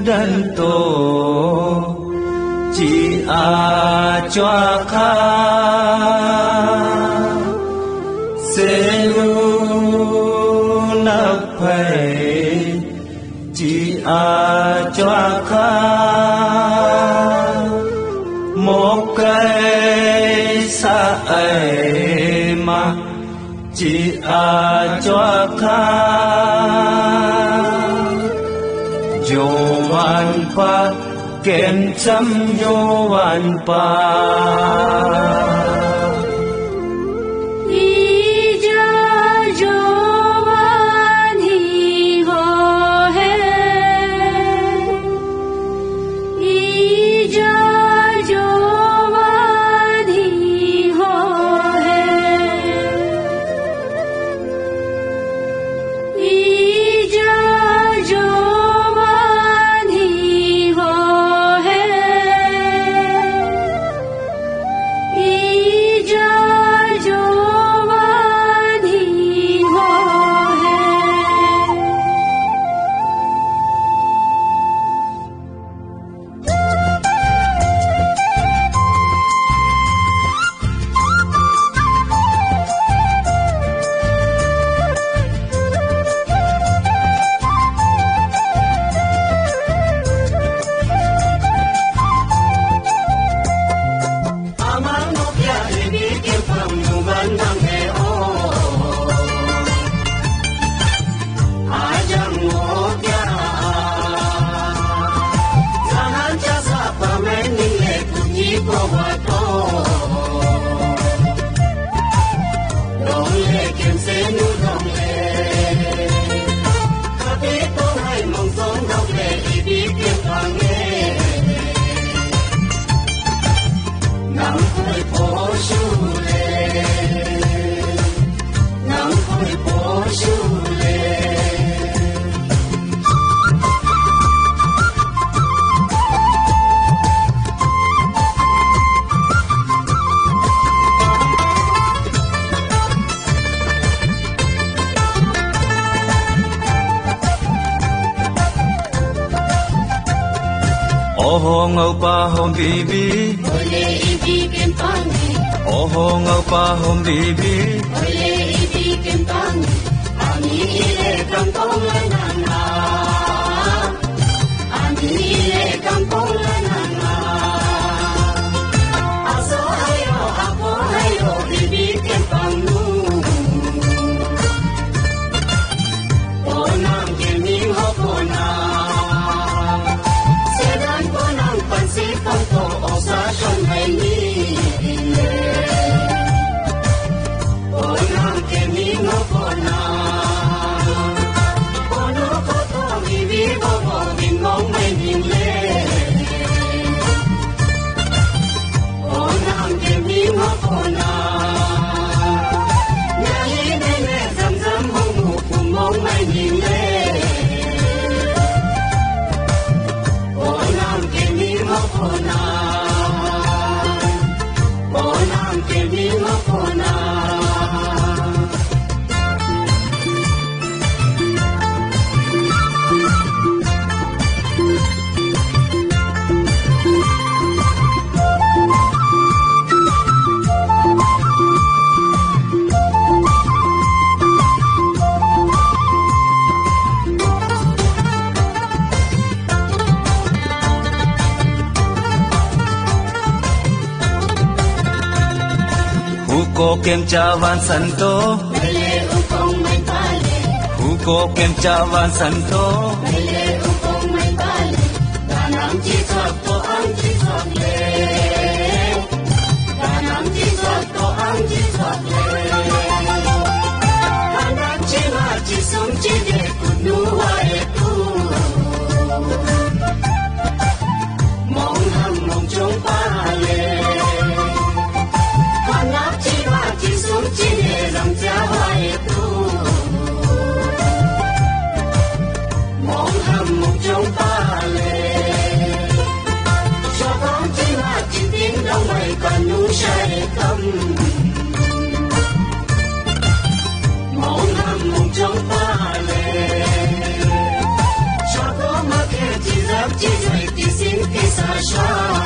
đan tô chỉ cho kha se lu nắp phải chỉ cho kha một cái sa ai mà chỉ cho kha yo van pa kem cham yo van pa Oh ngau pa hom bibi ole ibi kem pangi Oh ngau pa hom bibi ole ibi kem pangi ani ile kampong lanana ani ile kampong lanana aso ayo apo ayo ibi kem pangu onam keming hopona Ponto osa son veni Onam ke mi no kona Ono koto mi vivo mo mi mong me mi le Onam ke mi no kona Nai ne ne zam zam hong mu kum mong me mi le Onam ke mi no kona Onam ke mi no kona Huko kem chavan santo Mele ukong may pale Huko kem chavan santo Mele ukong may pale Danang jisot ko ang jisot le Danang jisot ko ang jisot le Anak chima jisong chide kunuwa etu Mong ham mong chong pale Anak chima jisong chide rang jawa etu Mong ham mong ရှာ